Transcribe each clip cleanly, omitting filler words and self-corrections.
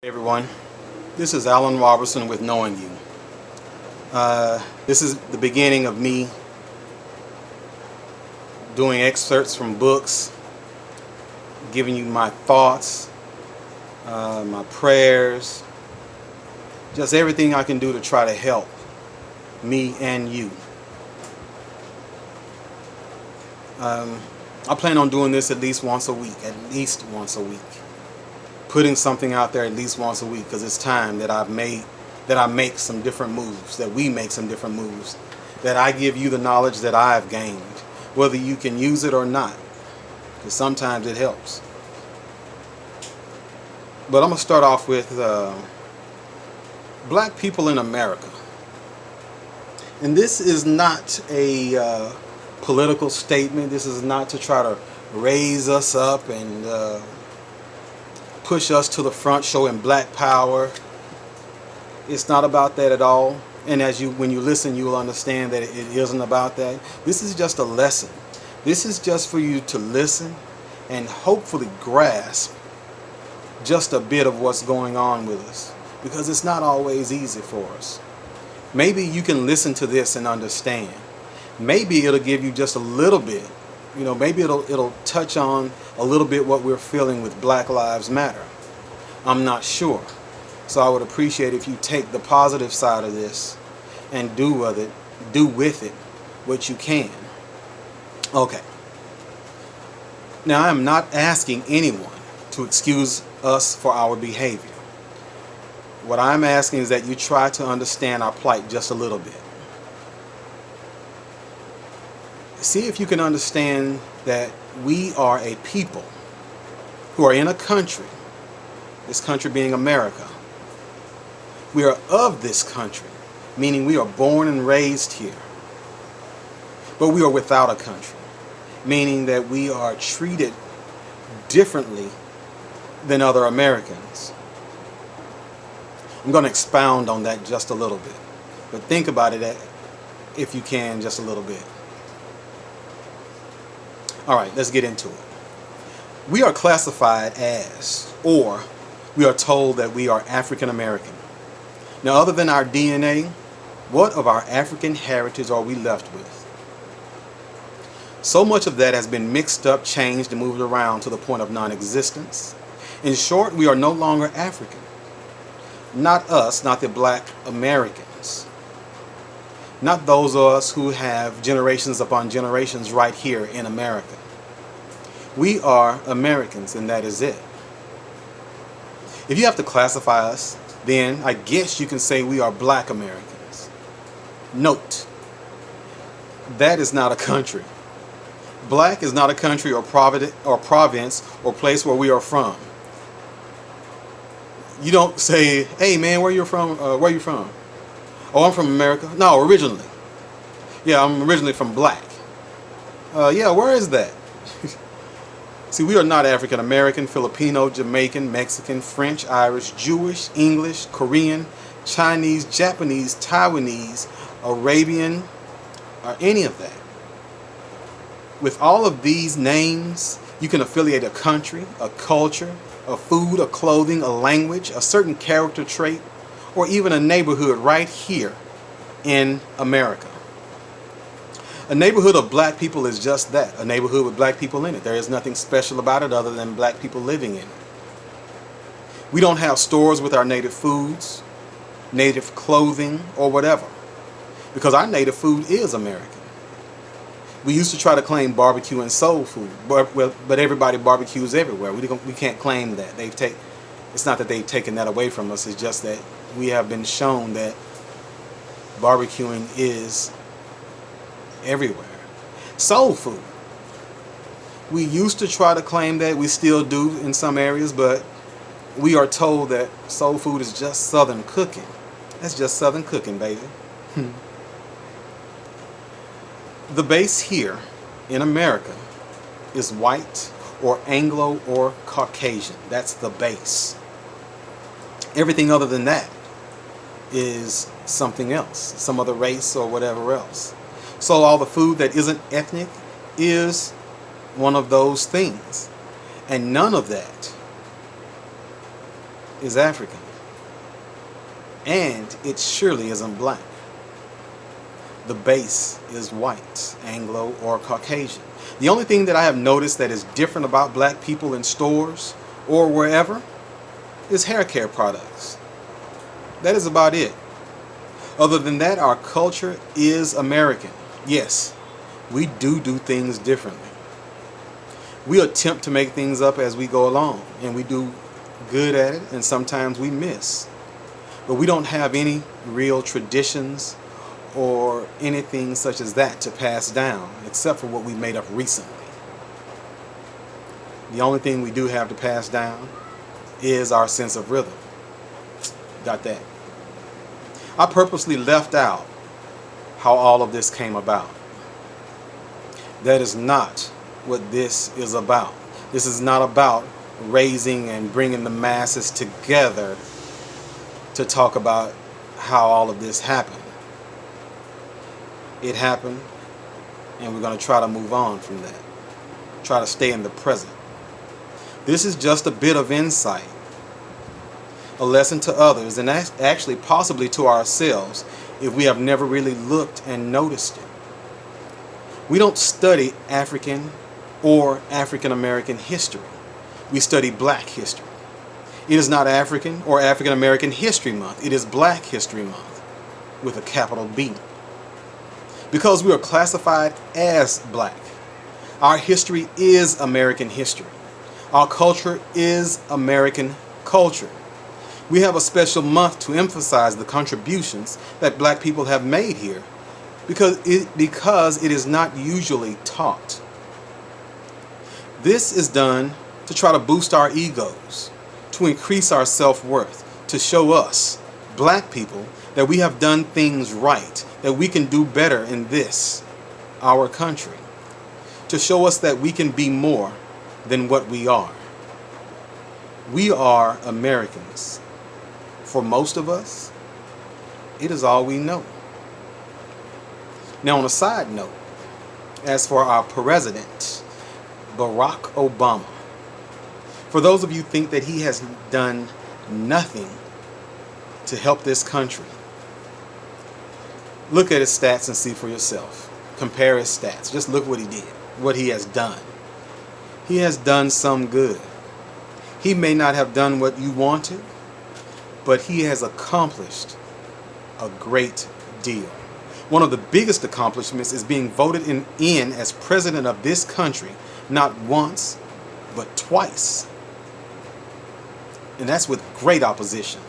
Hey everyone, this is Alan Robertson with Knowing You. This is the beginning of me doing excerpts from books, giving you my thoughts, my prayers, just everything I can do to try to help me and you. I plan on doing this at least once a week, putting something out there at least once a week, because it's time that I make some different moves, that we make some different moves, that I give you the knowledge that I've gained, whether you can use it or not, because sometimes it helps. But I'm going to start off with black people in America. And this is not a political statement. This is not to try to raise us up and push us to the front, showing black power. It's not about that at all. And when you listen, you will understand that it isn't about that. This is just a lesson. This is just for you to listen and hopefully grasp just a bit of what's going on with us, because it's not always easy for us. Maybe you can listen to this and understand. Maybe it'll give you just a little bit. Maybe it'll touch on a little bit what we're feeling with Black Lives Matter. I'm not sure. So I would appreciate if you take the positive side of this and do with it what you can. Okay. Now, I am not asking anyone to excuse us for our behavior. What I'm asking is that you try to understand our plight just a little bit. See if you can understand that we are a people who are in a country, this country being America. We are of this country, meaning we are born and raised here. But we are without a country, meaning that we are treated differently than other Americans. I'm going to expound on that just a little bit, but think about it if you can just a little bit. All right, let's get into it. We are classified as, or we are told that we are African American. Now, other than our DNA, what of our African heritage are we left with? So much of that has been mixed up, changed, and moved around to the point of non-existence. In short, we are no longer African. Not us, not the black Americans. Not those of us who have generations upon generations right here in America. We are Americans, and that is it. If you have to classify us, then I guess you can say we are black Americans. Note, that is not a country. Black is not a country or province or place where we are from. You don't say, hey man, where you from? Where you from? Oh, I'm from America. No, originally. Yeah, I'm originally from black. Yeah, where is that? See, we are not African American, Filipino, Jamaican, Mexican, French, Irish, Jewish, English, Korean, Chinese, Japanese, Taiwanese, Arabian, or any of that. With all of these names, you can affiliate a country, a culture, a food, a clothing, a language, a certain character trait, or even a neighborhood right here in America. A neighborhood of black people is just that, a neighborhood with black people in it. There is nothing special about it other than black people living in it. We don't have stores with our native foods, native clothing, or whatever, because our native food is American. We used to try to claim barbecue and soul food, but everybody barbecues everywhere. We can't claim that. It's not that they've taken that away from us. It's just that we have been shown that barbecuing is everywhere. Soul food. We used to try to claim that. We still do in some areas, but we are told that soul food is just Southern cooking. That's just Southern cooking, baby. The base here in America is white or Anglo or Caucasian. That's the base. Everything other than that is something else, some other race or whatever else. So all the food that isn't ethnic is one of those things. And none of that is African. And it surely isn't black. The base is white, Anglo, or Caucasian. The only thing that I have noticed that is different about black people in stores or wherever is hair care products. That is about it. Other than that, our culture is American. Yes, we do things differently. We attempt to make things up as we go along, and we do good at it, and sometimes we miss. But we don't have any real traditions or anything such as that to pass down, except for what we made up recently. The only thing we do have to pass down is our sense of rhythm. Got that? I purposely left out how all of this came about. That is not what this is about. This is not about raising and bringing the masses together to talk about how all of this happened. It happened, and we're going to try to move on from that. Try to stay in the present. This is just a bit of insight, a lesson to others, and actually possibly to ourselves if we have never really looked and noticed it. We don't study African or African American history. We study black history. It is not African or African American History Month. It is Black History Month with a capital B. Because we are classified as black. Our history is American history. Our culture is American culture. We have a special month to emphasize the contributions that black people have made here because it is not usually taught. This is done to try to boost our egos, to increase our self-worth, to show us, black people, that we have done things right, that we can do better in this, our country, to show us that we can be more than what we are. We are Americans. For most of us, it is all we know. Now, on a side note, as for our president, Barack Obama, for those of you who think that he has done nothing to help this country, look at his stats and see for yourself. Compare his stats. Just look what he did, what he has done. He has done some good. He may not have done what you wanted, but he has accomplished a great deal. One of the biggest accomplishments is being voted in as president of this country, not once, but twice. And that's with great opposition.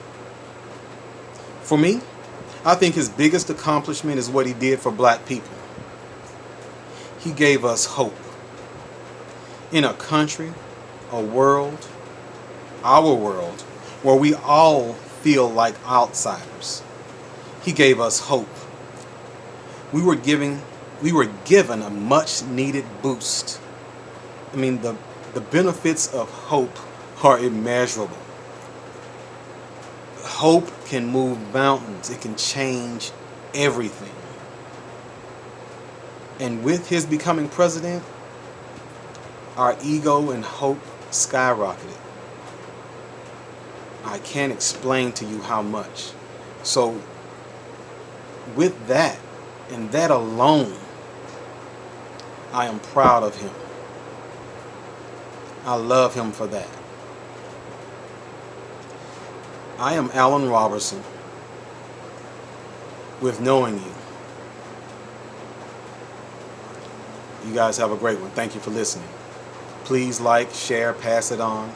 For me, I think his biggest accomplishment is what he did for black people. He gave us hope. In a country, a world, our world, where we all feel like outsiders, he gave us hope. We were given a much needed boost. I mean, the benefits of hope are immeasurable. Hope can move mountains. It can change everything. And with his becoming president, our ego and hope skyrocketed. I can't explain to you how much. So with that, and that alone, I am proud of him. I love him for that. I am Alan Robertson with Knowing You. You guys have a great one. Thank you for listening. Please like, share, pass it on.